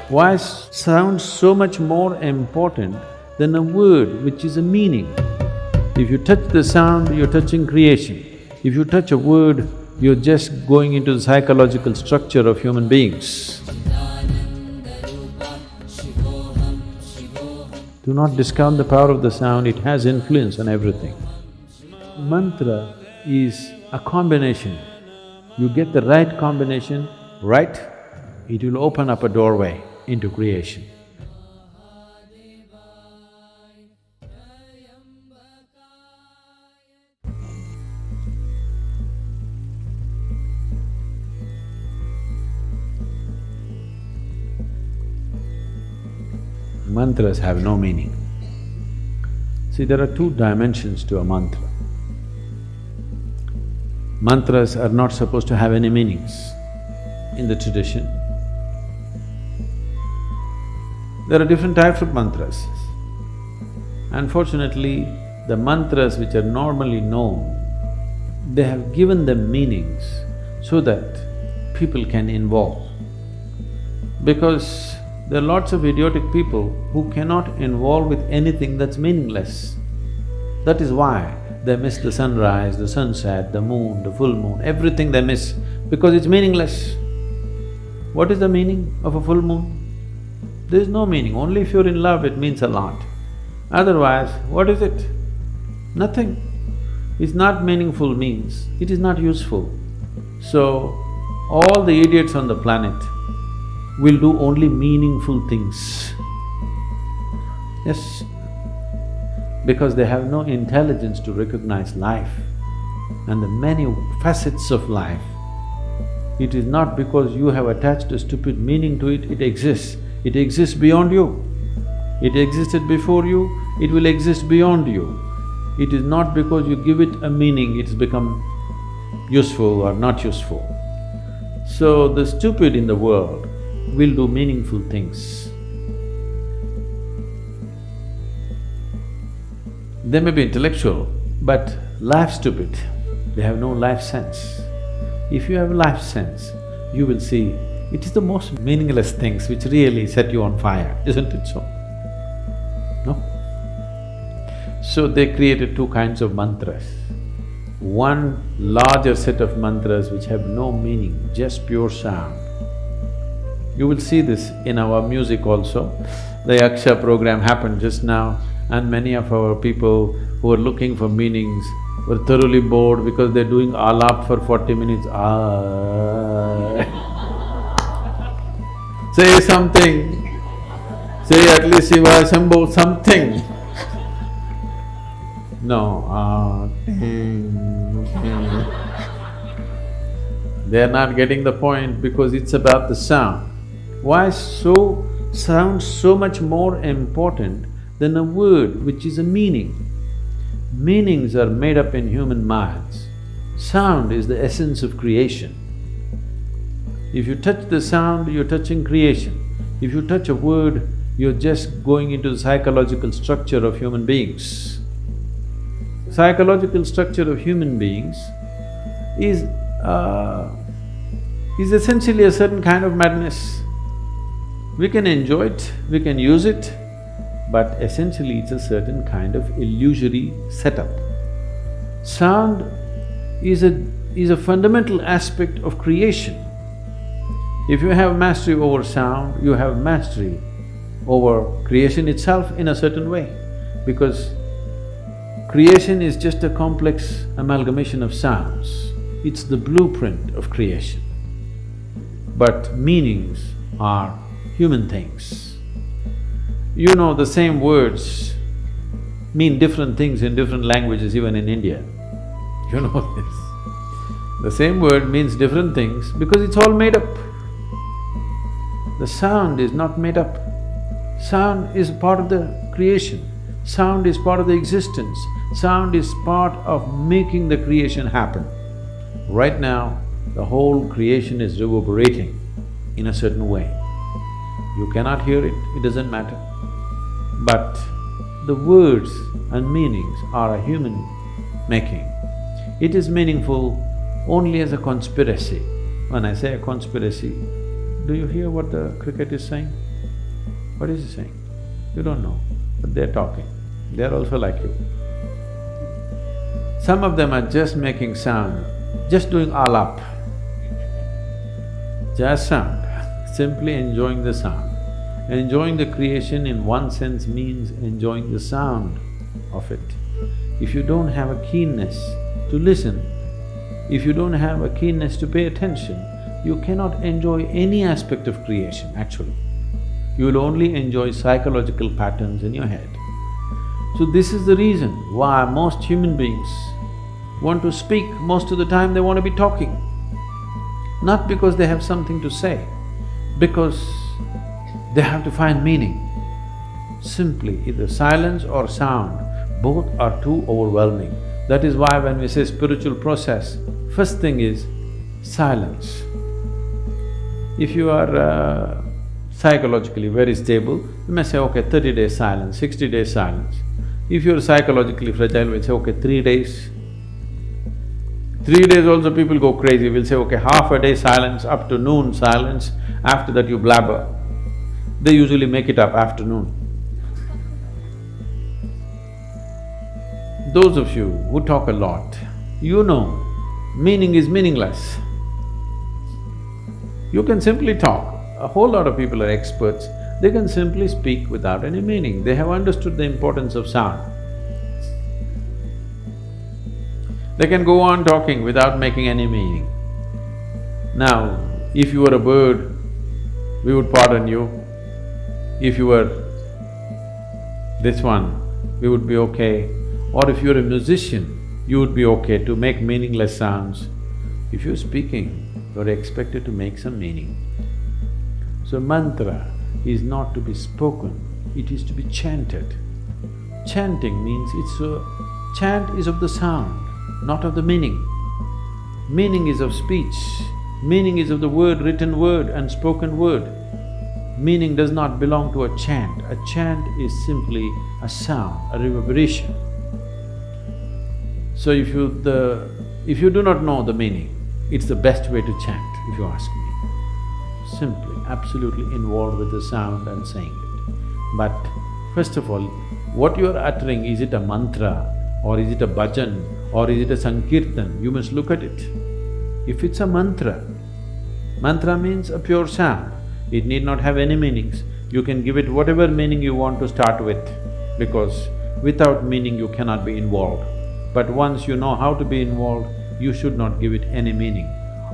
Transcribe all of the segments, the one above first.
Why sound so much more important than a word which is a meaning? If you touch the sound, you're touching creation. If you touch a word, you're just going into the psychological structure of human beings. Do not discount the power of the sound, it has influence on everything. Mantra is a combination. You get the right combination, right, it will open up a doorway into creation. Mantras have no meaning. See, there are two dimensions to a mantra. Mantras are not supposed to have any meanings in the tradition. There are different types of mantras. Unfortunately, the mantras which are normally known, they have given them meanings so that people can involve. Because there are lots of idiotic people who cannot involve with anything that's meaningless. That is why they miss the sunrise, the sunset, the moon, the full moon, everything they miss because it's meaningless. What is the meaning of a full moon? There is no meaning, only if you're in love it means a lot. Otherwise, what is it? Nothing. It's not meaningful means, it is not useful. So, all the idiots on the planet will do only meaningful things. Yes, because they have no intelligence to recognize life and the many facets of life. It is not because you have attached a stupid meaning to it, it exists. It exists beyond you. It existed before you, it will exist beyond you. It is not because you give it a meaning, it's become useful or not useful. So the stupid in the world will do meaningful things. They may be intellectual, but life stupid, they have no life sense. If you have life sense, you will see it is the most meaningless things which really set you on fire, isn't it so? No? So they created two kinds of mantras. One larger set of mantras which have no meaning, just pure sound. You will see this in our music also. The Yaksha program happened just now and many of our people who are looking for meanings were thoroughly bored because they're doing alap for 40 minutes, Say something, say at least Shiva Shambho something. No, They are not getting the point because it's about the sound. Why sound so much more important than a word which is a meaning? Meanings are made up in human minds. Sound is the essence of creation. If you touch the sound, you're touching creation. If you touch a word, you're just going into the psychological structure of human beings. Psychological structure of human beings is essentially a certain kind of madness. We can enjoy it, we can use it, but essentially it's a certain kind of illusory setup. Sound is a fundamental aspect of creation. If you have mastery over sound, you have mastery over creation itself in a certain way, because creation is just a complex amalgamation of sounds. It's the blueprint of creation. But meanings are human things. You know, the same words mean different things in different languages, even in India. You know this. The same word means different things because it's all made up. The sound is not made up. Sound is part of the creation. Sound is part of the existence. Sound is part of making the creation happen. Right now, the whole creation is reverberating in a certain way. You cannot hear it, it doesn't matter. But the words and meanings are a human making. It is meaningful only as a conspiracy. When I say a conspiracy, do you hear what the cricket is saying? What is he saying? You don't know, but they're talking. They're also like you. Some of them are just making sound, just doing alap. Just sound, simply enjoying the sound. Enjoying the creation in one sense means enjoying the sound of it. If you don't have a keenness to listen, if you don't have a keenness to pay attention, you cannot enjoy any aspect of creation, actually. You will only enjoy psychological patterns in your head. So this is the reason why most human beings want to speak, most of the time they want to be talking. Not because they have something to say, because they have to find meaning. Simply, either silence or sound, both are too overwhelming. That is why when we say spiritual process, first thing is silence. If you are psychologically very stable, you may say, okay, 30 days silence, 60 days silence. If you're psychologically fragile, we'll say, okay, 3 days. 3 days also people go crazy, we'll say, okay, half a day silence, up to noon silence, after that you blabber. They usually make it up afternoon. Those of you who talk a lot, you know, meaning is meaningless. You can simply talk. A whole lot of people are experts, they can simply speak without any meaning. They have understood the importance of sound. They can go on talking without making any meaning. Now, if you were a bird, we would pardon you. If you were this one, we would be okay. Or if you're a musician, you would be okay to make meaningless sounds. If you're speaking, you're expected to make some meaning. So mantra is not to be spoken, it is to be chanted. Chanting means chant is of the sound, not of the meaning. Meaning is of speech, meaning is of the word, written word and spoken word. Meaning does not belong to a chant. A chant is simply a sound, a reverberation. So if you do not know the meaning, it's the best way to chant, if you ask me. Simply, absolutely involved with the sound and saying it. But first of all, what you are uttering, is it a mantra or is it a bhajan or is it a sankirtan? You must look at it. If it's a mantra, mantra means a pure sound. It need not have any meanings. You can give it whatever meaning you want to start with, because without meaning you cannot be involved. But once you know how to be involved, you should not give it any meaning.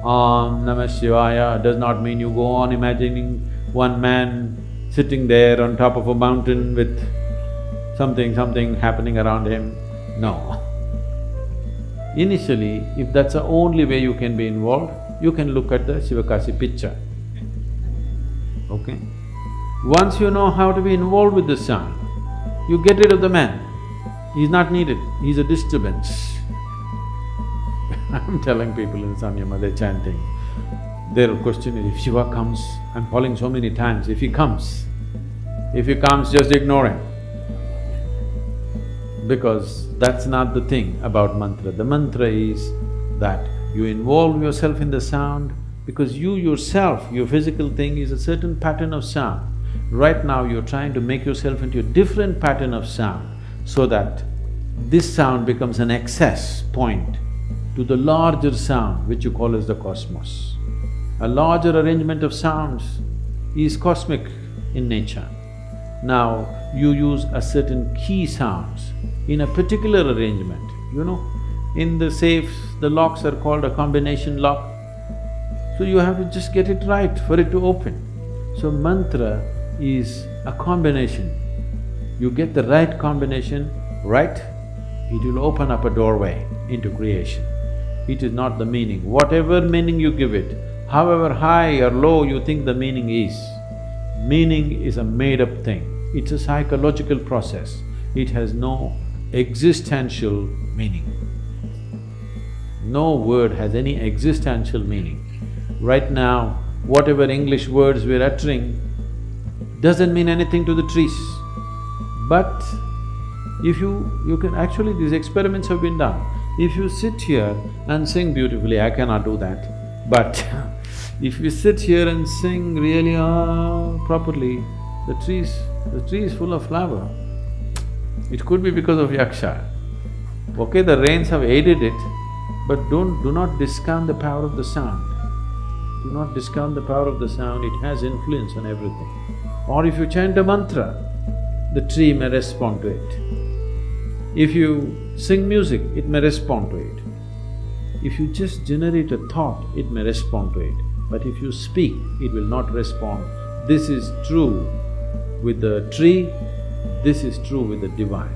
Om Namah Shivaya does not mean you go on imagining one man sitting there on top of a mountain with something happening around him. No. Initially, if that's the only way you can be involved, you can look at the Shivakasi picture. Okay? Once you know how to be involved with the sound, you get rid of the man. He's not needed, he's a disturbance. I'm telling people in Sanyama, they're chanting. Their question is, if Shiva comes, I'm falling so many times, if he comes, just ignore him. Because that's not the thing about mantra. The mantra is that you involve yourself in the sound, because you yourself, your physical thing is a certain pattern of sound. Right now you're trying to make yourself into a different pattern of sound, so that this sound becomes an access point to the larger sound which you call as the cosmos. A larger arrangement of sounds is cosmic in nature. Now, you use a certain key sounds in a particular arrangement, you know. In the safes, the locks are called a combination lock. So you have to just get it right for it to open. So mantra is a combination. You get the right combination right, it will open up a doorway into creation. It is not the meaning. Whatever meaning you give it, however high or low you think the meaning is a made-up thing. It's a psychological process. It has no existential meaning. No word has any existential meaning. Right now, whatever English words we're uttering doesn't mean anything to the trees. But if you can… actually these experiments have been done. If you sit here and sing beautifully, I cannot do that, but if you sit here and sing really properly, The tree is full of flower. It could be because of yaksha. Okay, the rains have aided it, but do not discount the power of the sound. Do not discount the power of the sound, it has influence on everything. Or if you chant a mantra, the tree may respond to it. If you sing music, it may respond to it. If you just generate a thought, it may respond to it. But if you speak, it will not respond. This is true with the tree, this is true with the divine.